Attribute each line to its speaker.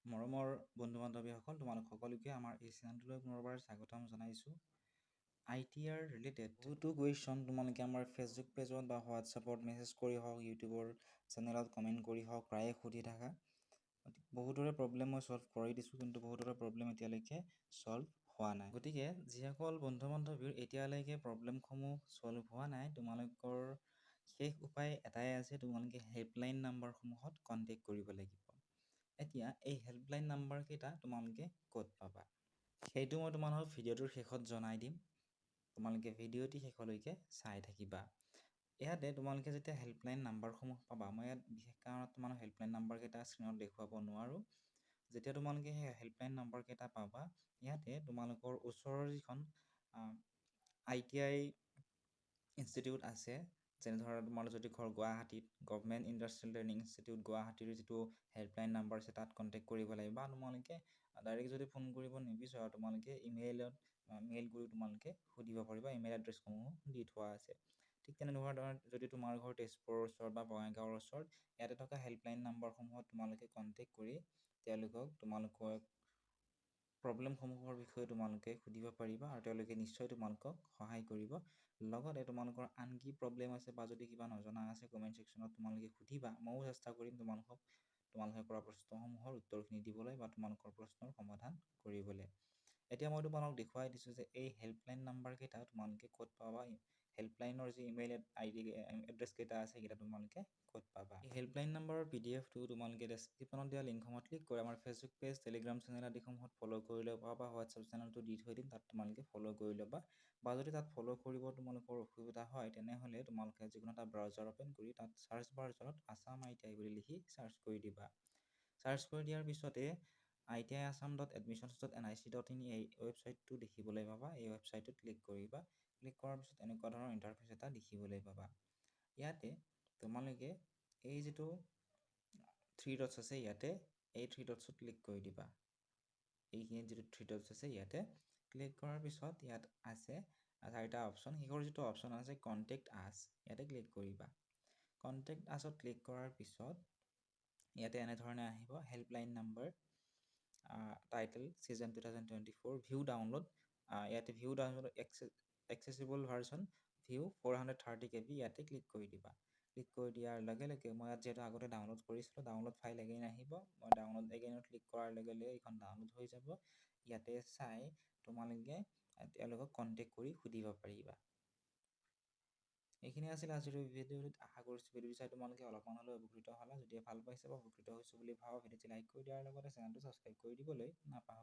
Speaker 1: মৰমৰ বন্ধু-বান্ধৱীসকল, তোমালোক সকলোকে আমাৰ এই চেনেলটোলৈ পুনৰবাৰ স্বাগতম জনাইছোঁ। ITR ৰিলেটেড বহুতো কুৱেশ্যন তোমালোকে আমাৰ ফেচবুক পেজত বা হোৱাটছআপত মেছেজ কৰি হওক, ইউটিউবৰ চেনেলত কমেণ্ট কৰি হওক প্ৰায়ে সুধি থাকা। বহুতৰে প্ৰব্লেম মই ছল্ভ কৰি দিছোঁ, কিন্তু বহুতৰে প্ৰব্লেম এতিয়ালৈকে ছল্ভ হোৱা নাই। গতিকে যিসকল বন্ধু-বান্ধৱীৰ এতিয়ালৈকে প্ৰব্লেমসমূহ ছল্ভ হোৱা নাই, তোমালোকৰ শেষ উপায় এটাই আছে, তোমালোকে হেল্পলাইন নাম্বাৰসমূহত কণ্টেক্ট কৰিব লাগিব। এতিয়া এই হেল্পলাইন নাম্বাৰকেইটা তোমালোকে ক'ত পাবা, সেইটো মই তোমালোকক ভিডিঅ'টোৰ শেষত জনাই দিম। তোমালোকে ভিডিঅ'টি শেষলৈকে চাই থাকিবা। ইয়াতে তোমালোকে যেতিয়া হেল্পলাইন নাম্বাৰসমূহ পাবা, মই ইয়াত বিশেষ কাৰণত তোমালোক হেল্পলাইন নাম্বাৰকেইটা স্ক্ৰীণত দেখুৱাব নোৱাৰোঁ। যেতিয়া তোমালোকে সেই হেল্পলাইন নাম্বাৰকেইটা পাবা, ইয়াতে তোমালোকৰ ওচৰৰ যিখন ITI ইনষ্টিটিউট আছে, যেনে ধৰা তোমাৰ যদি ঘৰ গুৱাহাটীত, গভৰ্ণমেণ্ট ইণ্ডাষ্ট্ৰিয়েল ট্ৰেইনিং ইনষ্টিটিউট গুৱাহাটীৰ যিটো হেল্পলাইন নাম্বাৰ আছে তাত কণ্টেক্ট কৰিব লাগিব। বা তোমালোকে ডাইৰেক্ট যদি ফোন কৰিব নিবিচাৰা, তোমালোকে ইমেইলত মেইল কৰি তোমালোকে সুধিব পাৰিবা। ইমেইল এড্ৰেছসমূহ দি থোৱা আছে। ঠিক তেনেধৰণে যদি তোমাৰ ঘৰ তেজপুৰৰ ওচৰত বা বঙাইগাঁৱৰ ওচৰত, ইয়াতে থকা হেল্পলাইন নাম্বাৰসমূহত তোমালোকে কণ্টেক্ট কৰি তেওঁলোকক তোমালোকৰ প্ৰব্লেমসমূহৰ বিষয়ে তোমালোকে সুধিব পাৰিবা, আৰু তেওঁলোকে নিশ্চয় তোমালোকক সহায় কৰিব। লগতে তোমালোকৰ আন কি প্ৰব্লেম আছে বা যদি কিবা নজনা আছে কমেণ্ট ছেকশ্যনত তোমালোকে সুধিবা। ময়ো চেষ্টা কৰিম তোমালোকে কৰা প্ৰশ্নসমূহৰ উত্তৰখিনি দিবলৈ বা তোমালোকৰ প্ৰশ্নৰ সমাধান কৰিবলৈ। এতিয়া মই তোমালোকক দেখুৱাই দিছোঁ যে এই হেল্পলাইন নাম্বাৰকেইটা তোমালোকে ক'ত পাবা। হেল্পলাইনৰ যি ইমেইল এড্ৰেছকেইটা আছে সেইকেইটা তোমালোকে ক'ত পাবা। এই হেল্পলাইন নাম্বাৰৰ PDF-টো তোমালোকে ডেছক্ৰিপশ্যনত দিয়া লিংকসমূহত ক্লিক কৰি আমাৰ ফেচবুক পেজ, টেলিগ্ৰাম চেনেল আদিসমূহত ফ'ল' কৰি ল'বা, বা হোৱাটছআপ চেনেলটো দি থৈ দিম, তাত তোমালোকে ফ'ল' কৰি ল'বা। বা যদি তাত ফ'ল' কৰিব তোমালোকৰ অসুবিধা হয়, তেনেহ'লে তোমালোকে যিকোনো এটা ব্ৰাউজাৰ অ'পেন কৰি তাত চাৰ্চ বাৰত আছাম ITI বুলি লিখি চাৰ্চ কৰি দিবা। চাৰ্চ কৰি দিয়াৰ পিছতে itiassam.admissions.nic.in এই ৱেবছাইটটো দেখিবলৈ পাবা। এই ৱেবছাইটটোত ক্লিক কৰিবা। ক্লিক কৰাৰ পিছত এনেকুৱা ধৰণৰ ইণ্টাৰফেচ এটা দেখিবলৈ পাবা। ইয়াতে তোমালোকে এই যিটো 3 ডটছ আছে, ইয়াতে এই 3 ডটছত ক্লিক কৰি দিবা। এইখিনিত যিটো 3 ডটছ আছে ইয়াতে ক্লিক কৰাৰ পিছত ইয়াত আছে 4টা অপশ্যন। শেষৰ যিটো অপশ্যন আছে কণ্টেক্ট আছ, ইয়াতে ক্লিক কৰিবা। কণ্টেক্ট আছত ক্লিক কৰাৰ পিছত ইয়াতে এনেধৰণে আহিব helpline number, title season 2024, view download. ইয়াতে view download accessible version, view 430 KB, ইয়াতে ক্লিক কৰি দিবা। ক্লিক কৰি দিয়াৰ লগে লগে মই ইয়াত যিহেতু আগতে ডাউনলোড কৰিছিলোঁ, ডাউনলোড ফাইল এগেইন আহিব। মই ডাউনলোড এগেইনত ক্লিক কৰাৰ লগে লগে এইখন ডাউনলোড হৈ যাব। ইয়াতে চাই তোমালোকে তেওঁলোকক কণ্টেক্ট কৰি সুধিব পাৰিবা। এইখিনি আছিল আজিৰ ভিডিঅ'টোত। আশা কৰিছোঁ ভিডিঅ'টো চাই তোমালোকে অলপমান হ'লেও উপকৃত হ'লা। যদি ভাল পাইছে বা উপকৃত হৈছোঁ বুলি ভাবা, ভিডিঅ'টো লাইক কৰি দিয়াৰ লগতে চেনেলটো ছাবস্ক্ৰাইব কৰি দিবলৈ নাপাহৰিবা।